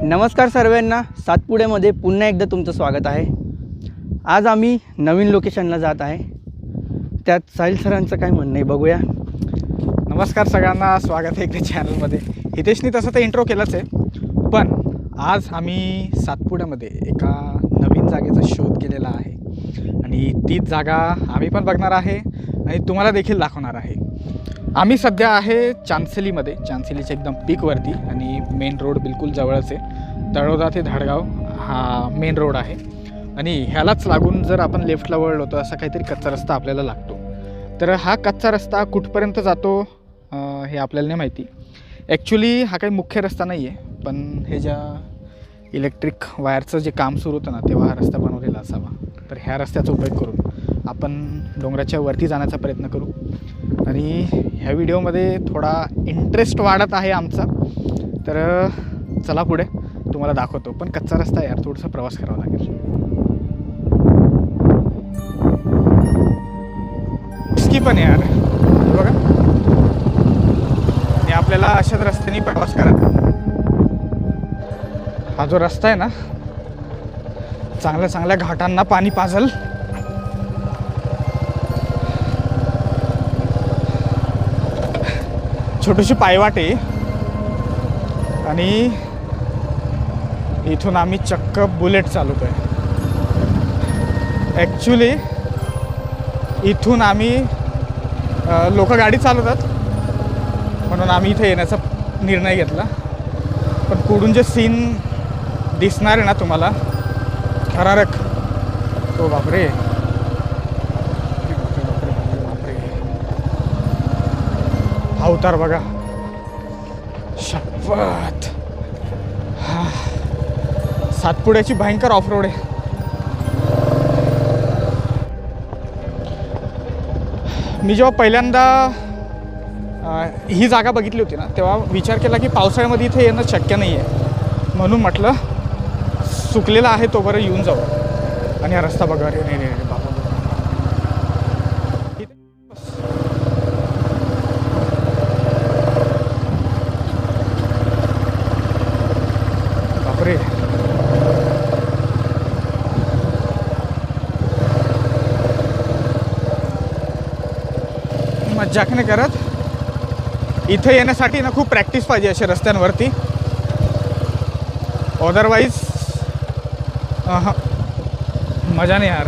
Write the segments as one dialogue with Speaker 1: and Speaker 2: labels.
Speaker 1: नमस्कार सर्वांना, सातपुड्यामध्ये पुन्हा एकदा तुमचं स्वागत आहे। आज आम्ही नवीन लोकेशनला जात आहे, त्यात साहिल सरांचं काय म्हणणं आहे बघूया।
Speaker 2: नमस्कार सगळ्यांना, स्वागत आहे एकदा चॅनलमध्ये। हितेशनी तसं तर इंट्रो केलाच आहे, पण आज आम्ही सातपुड्यामध्ये एका नवीन जागेचा शोध केलेला आहे आणि तीच जागा आम्ही पण बघणार आहे आणि तुम्हाला देखील दाखवणार आहे। आम्ही सध्या आहे चांदसलीमध्ये, चांदसलीच्या एकदम पीकवरती आणि मेन रोड बिलकुल जवळच आहे। तळोदा ते धाडगाव हा मेन रोड आहे आणि ह्यालाच लागून जर आपण लेफ्टला वळलो तर असा काहीतरी कच्चा रस्ता आपल्याला लागतो। तर हा कच्चा रस्ता कुठपर्यंत जातो हे आपल्याला नाही माहिती। ॲक्च्युली हा काही मुख्य रस्ता नाही आहे, पण हे ज्या इलेक्ट्रिक वायरचं जे काम सुरू होतं ना तेव्हा हा रस्ता बनवलेला असावा। तर ह्या रस्त्याचा उपयोग करून आपण डोंगराच्या वरती जाण्याचा प्रयत्न करू आणि ह्या व्हिडिओमध्ये थोडा इंटरेस्ट वाढत आहे आमचा। तर चला पुढे तुम्हाला दाखवतो, पण कच्चा रस्ता आहे यार, थोडासा प्रवास करावा लागेल। इसकी पण यार बघा, हे आपल्याला अशाच रस्त्याने प्रवास करायचा। हा जो रस्ता आहे ना, चांगल्या चांगल्या घाटांना पाणी पाजल। छोटीशी पायवाट आहे आणि इथून आम्ही चक्क बुलेट चालवतोय। ॲक्च्युली इथून आम्ही लोक गाडी चालवतात म्हणून आम्ही इथे येण्याचा निर्णय घेतला, पण पुढून जे सीन दिसणार आहे ना तुम्हाला थरारक, तो बापरे हा उतार बघा, शपथ। हा सातपुड्याची भयंकर ऑफ रोड आहे। मी जेव्हा पहिल्यांदा ही जागा बघितली होती ना तेव्हा विचार केला की पावसाळ्यामध्ये इथे येणं शक्य नाही आहे, म्हणून म्हटलं सुकलेला आहे तो बरं येऊन जाऊ। आणि हा रस्ता बघा, रे नाही नाही बाबा, बापरे मजाक नाही करत। इथे येण्यासाठी ना खूप प्रॅक्टिस पाहिजे अशा रस्त्यांवरती, अदरवाईज मजा नाही यार।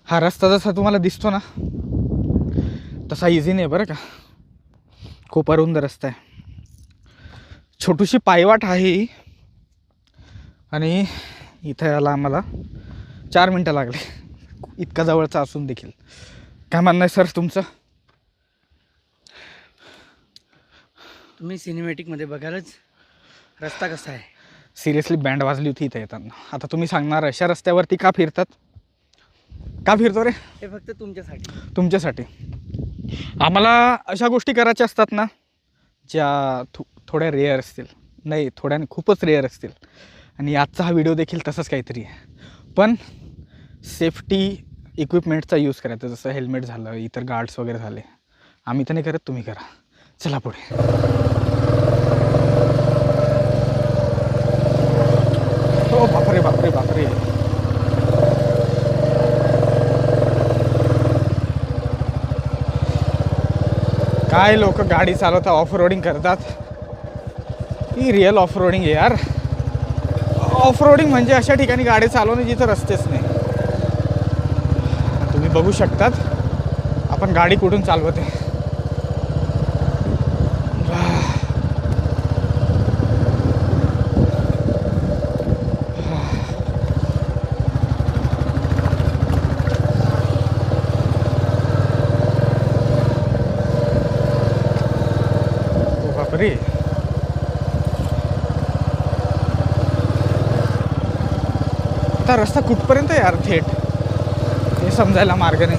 Speaker 2: हा रस्ता जसा तुम्हाला दिसतो ना तसा इझी नाही बरं का, खूप अरुंद रस्ता आहे। छोटीशी पायवाट आहे आणि इथे याला आम्हाला 4 मिनटं लागले, इतका जवळचा असून देखील। काय म्हणणं आहे सर तुमचं?
Speaker 1: तुम्ही सिनेमॅटिकमध्ये बघालच रस्ता कसा आहे।
Speaker 2: सिरियसली बँड वाजली होती इथे येताना। आता तुम्ही सांगणार अशा रस्त्यावरती का फिरतात, का फिरतो रे?
Speaker 1: हे फक्त तुमच्यासाठी,
Speaker 2: तुमच्यासाठी। आम्हाला अशा गोष्टी करायच्या असतात ना ज्या थोड्या रेअर असतील, नाही थोड्या खूपच रेअर असतील, आणि आजचा हा व्हिडिओ देखील तसंच काहीतरी आहे। पण सेफ्टी इक्विपमेंटचा यूज करायचा, जसं हेल्मेट झालं, इतर गार्ड्स वगैरे झाले। आम्ही तर नाही करत, तुम्ही करा। चला पुढे। हो बापरे बापरे बापरे, काय लोक गाडी चालवतात, ऑफ रोडिंग करतात। ही रिअल ऑफ रोडिंग आहे यार। ऑफ रोडिंग म्हणजे अशा ठिकाणी गाडी चालवणे जिथं रस्तेच नाही। तुम्ही बघू शकतात आपण गाडी कुठून चालवते। बापरे, आता रस्ता कुठपर्यंत यार थेट हे समजायला मार्ग नाही।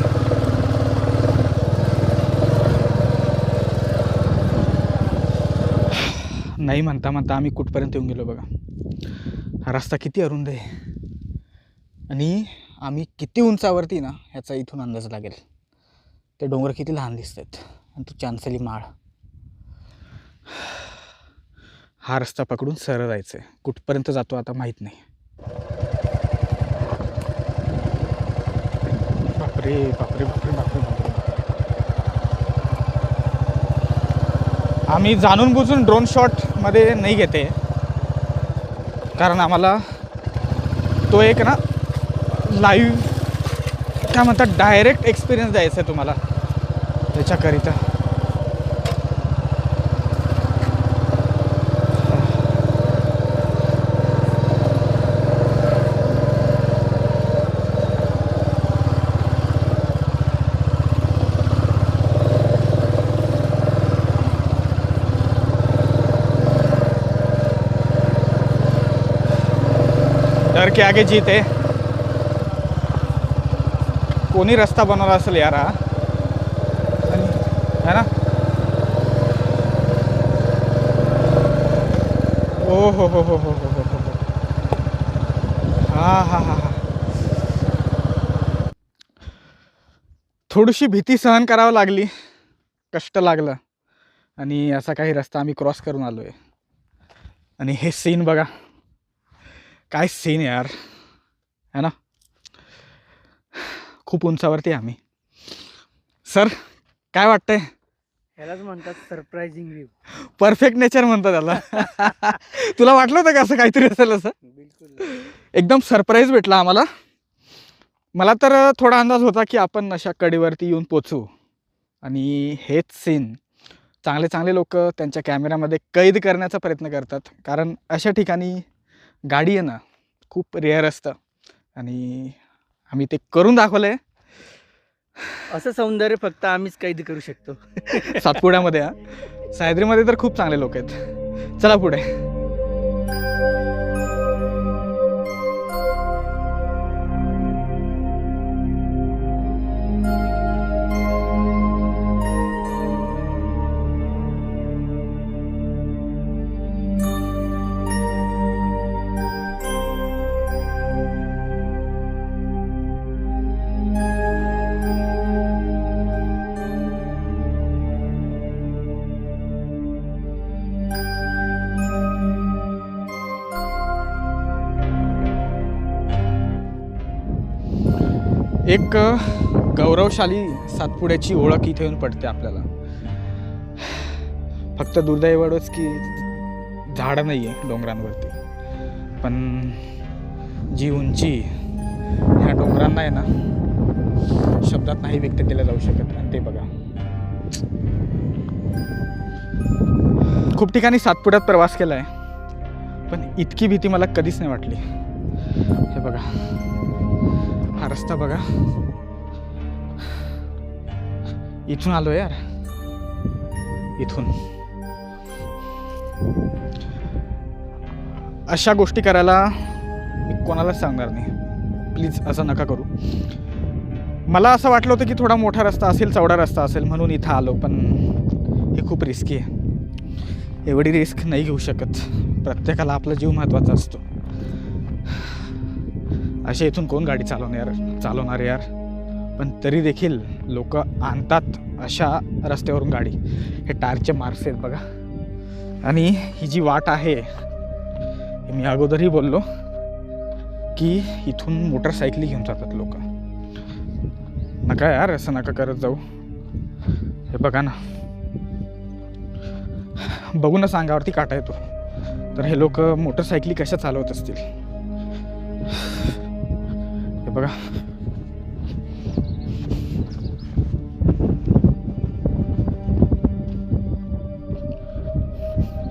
Speaker 2: नाही म्हणता म्हणता आम्ही कुठपर्यंत येऊन गेलो बघा। हा रस्ता किती अरुंद आहे आणि आम्ही किती उंचावरती ना ह्याचा इथून अंदाज लागेल. ते डोंगर किती लहान दिसत आहेत आणि तो चांचली माळ. हा रस्ता पकडून सरळ जायचं आहे. कुठपर्यंत जातो आता माहीत नाही. बापरे बापरे बापरे बापरे बापरे. आम्ही जाणून बुजून ड्रोन शॉटमध्ये नाही घेते, कारण आम्हाला तो एक ना लाईव्ह काय म्हणतात डायरेक्ट एक्सपिरियन्स द्यायचा आहे तुम्हाला त्याच्याकरिता. डर के आगे जीत है. कोणी रस्ता बनवला असेल यार हा, है ना. ओ हो हो हो हो हो हो. हा हा हा हा. थोडीशी भीती सहन करावं लागली, कष्ट लागलं आणि असा काही रस्ता आम्ही क्रॉस करून आलो आहे. आणि हे सीन बघा, काय सीन यार, है ना. खूप उंचावरती आम्ही. सर काय वाटतंय?
Speaker 1: ह्यालाच म्हणतात सरप्रायझिंग व्ह्यू.
Speaker 2: परफेक्ट नेचर म्हणतात त्याला. तुला वाटलं होतं का असं काहीतरी असेल असं?
Speaker 1: बिलकुल.
Speaker 2: एकदम सरप्राईज भेटला आम्हाला. मला तर थोडा अंदाज होता की आपण अशा कडेवरती येऊन पोचू. आणि हेच सीन चांगले चांगले लोक त्यांच्या कॅमेऱ्यामध्ये कैद करण्याचा प्रयत्न करतात, कारण अशा ठिकाणी गाडी आहे ना खूप रेअर असतं आणि आम्ही ते करून दाखवलं आहे.
Speaker 1: असं सौंदर्य फक्त आम्हीच कैद करू शकतो.
Speaker 2: सातपुड्यामध्ये. सह्याद्रीमध्ये तर खूप चांगले लोक आहेत. चला पुढे. एक गौरवशाली सातपुड्याची ओळख इथे येऊन पडते आपल्याला. फक्त दुर्दैव एवढंच की झाडं नाही आहे डोंगरांवरती, पण जी उंची ह्या डोंगरांना आहे ना शब्दात नाही व्यक्त केलं जाऊ शकत. आणि ते बघा, खूप ठिकाणी सातपुड्यात प्रवास केला आहे, पण इतकी भीती मला कधीच नाही वाटली. हे बघा, हा रस्ता बघा, इथून आलो यार, इथून. अशा गोष्टी करायला मी कोणालाच सांगणार नाही, प्लीज असं नका करू. मला असं वाटलं होतं की थोडा मोठा रस्ता असेल, चौडा रस्ता असेल म्हणून इथं आलो, पण हे खूप रिस्की आहे. एवढी रिस्क नाही घेऊ शकत. प्रत्येकाला आपला जीव महत्त्वाचा असतो. अशा इथून कोण गाडी चालवणार यार. पण तरी देखील लोक आणतात अशा रस्त्यावरून गाडी. हे टायरचे मार्क्स आहेत बघा. आणि ही जी वाट आहे, हे मी अगोदरही बोललो की इथून मोटरसायकली घेऊन जातात लोक. नका यार, असं नका करत जाऊ. हे बघा ना, बघूनच अंगावरती काटा येतो. तर हे लोक मोटरसायकली कशा चालवत असतील. हे बघा,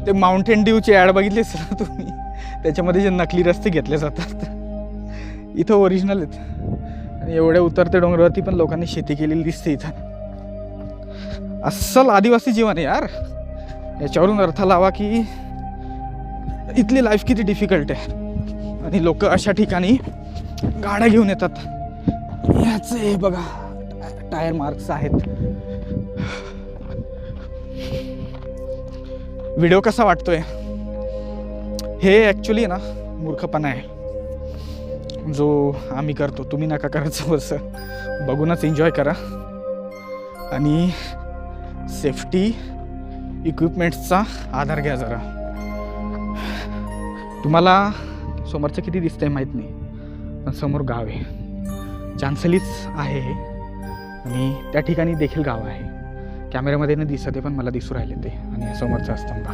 Speaker 2: ते माउंटेन ड्यूची ॲड बघितली असेल ना तुम्ही, त्याच्यामध्ये जे नकली रस्ते घेतले जातात इथं ओरिजिनल आहेत. आणि एवढ्या उतरते डोंगरावरती पण लोकांनी शेती केलेली दिसते इथं. अस्सल आदिवासी जीवन आहे यार. याच्यावरून अर्थ लावा की इथली लाईफ किती डिफिकल्ट आहे. आणि लोक अशा ठिकाणी गाड्या घेऊन येतात. याचे बघा टायर मार्क्स आहेत. व्हिडिओ कसा वाटतोय? हे ॲक्च्युली ना मूर्खपणा आहे. जो आम्ही करतो, तुम्ही नका करायचं असं, बघूनच एन्जॉय करा आणि सेफ्टी इक्विपमेंट्सचा आधार घ्या जरा. तुम्हाला समोरचं किती दिसतंय माहीत नाही, पण समोर गाव आहे, चांचलीच आहे हे, आणि त्या ठिकाणी देखील गाव आहे. कॅमेऱ्यामध्ये न दिसत आहे पण मला दिसू राहिले ते, आणि समोरचा अस्तंभा.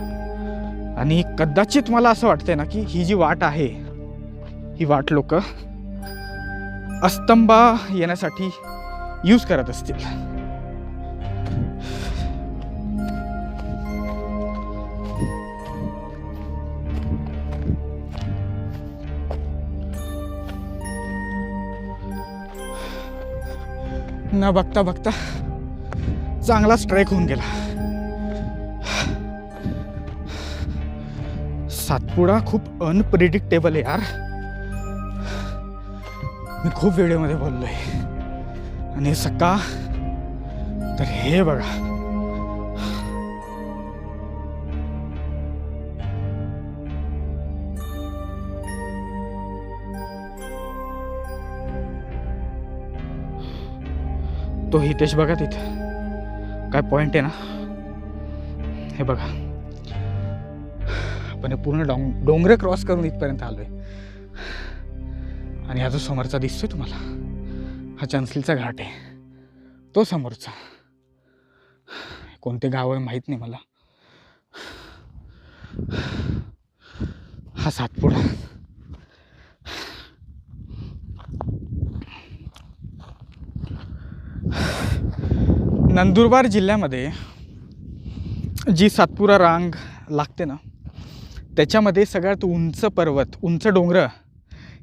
Speaker 2: आणि कदाचित मला असं वाटतंय ना की ही जी वाट आहे, ही वाट लोक अस्तंभा येण्यासाठी यूज करत असतील. न बघता बघता चांगला स्ट्राईक होऊन गेला. सातपुडा खूप अनप्रिडिक्टेबल आहे यार. मी खूप व्हिडिओमध्ये बोललोय, आणि सकाळ तर हे बघा. तो हितेश बघा तिथे काय पॉइंट आहे ना, हे बघा. आपण हे पूर्ण डोंगर क्रॉस करून इथपर्यंत आलोय, आणि हा जो समोरचा दिसतोय तुम्हाला, हा चांचलीचा घाट आहे. तो समोरचा कोणते गाव आहे माहीत नाही मला. हा सातपुडा. नंदुरबार जिल्ह्यामध्ये जी सातपुडा रांग लागते ना, त्याच्यामध्ये सगळ्यात उंच पर्वत, उंच डोंगर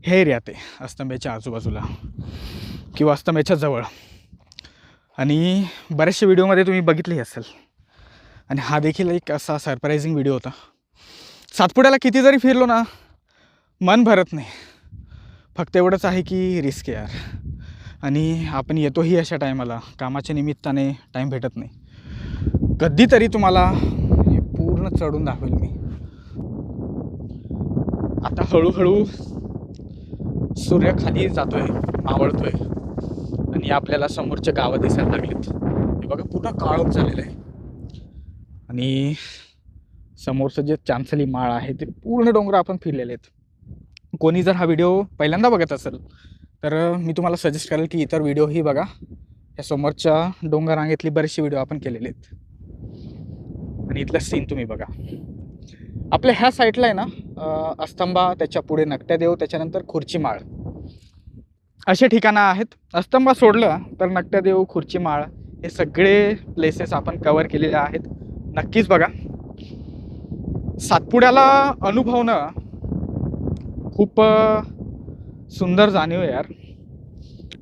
Speaker 2: हे एरियात आहे, अस्तंभ्याच्या आजूबाजूला किंवा अस्तंभ्याच्या जवळ. आणि बऱ्याचशा व्हिडिओमध्ये तुम्ही बघितली असेल, आणि हा देखील एक असा सरप्रायझिंग व्हिडिओ होता. सातपुड्याला किती जरी फिरलो ना, मन भरत नाही. फक्त एवढंच आहे की रिस्क आहे यार, आणि आपण येतोही अशा टायमाला, कामाच्या निमित्ताने टाईम भेटत नाही. कधीतरी तुम्हाला हे पूर्ण चढून दाखवेल मी. आता हळूहळू सूर्य खाली जातोय, मावळतोय, आणि आपल्याला समोरच्या गावं दिसायला लागलीत. हे बघा पूर्ण काळोख झालेलं आहे, आणि समोरचं जे चांचली माळ आहे ते पूर्ण डोंगर आपण फिरलेले आहेत. कोणी जर हा व्हिडिओ पहिल्यांदा बघत असेल तर मी तुम्हाला सजेस्ट करेल की इतर व्हिडिओही बघा. या समोरच्या डोंगर रांगेतली बरेचसे व्हिडिओ आपण केलेले आहेत, आणि इथलं सीन तुम्ही बघा. आपल्या ह्या साईडला आहे ना अस्तंभा, त्याच्या पुढे नकट्यादेव, त्याच्यानंतर खुर्चीमाळ, असे ठिकाणं आहेत. अस्तंभा सोडलं तर नकट्यादेव, खुर्चीमाळ हे सगळे प्लेसेस आपण कव्हर केलेले आहेत. नक्कीच बघा. सातपुड्याला अनुभवणं खूप सुंदर जाणीव यार.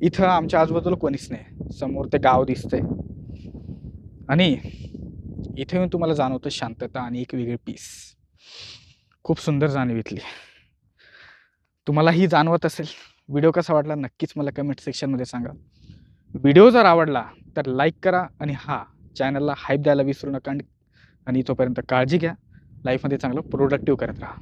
Speaker 2: इथं आमच्या आजूबाजूला कोणीच नाही, समोर ते गाव दिसतंय, आणि इथे येऊन तुम्हाला जाणवतं शांतता आणि एक वेगळी पीस. खूप सुंदर जाणीव इथली. तुम्हालाही जाणवत असेल. व्हिडिओ कसा वाटला नक्कीच मला कमेंट सेक्शनमध्ये सांगा. व्हिडिओ जर आवडला तर लाईक करा, आणि चॅनलला हाईप द्यायला विसरू नका. आणि तोपर्यंत काळजी घ्या. लाईफमध्ये चांगलं प्रोडक्टिव्ह करत राहा.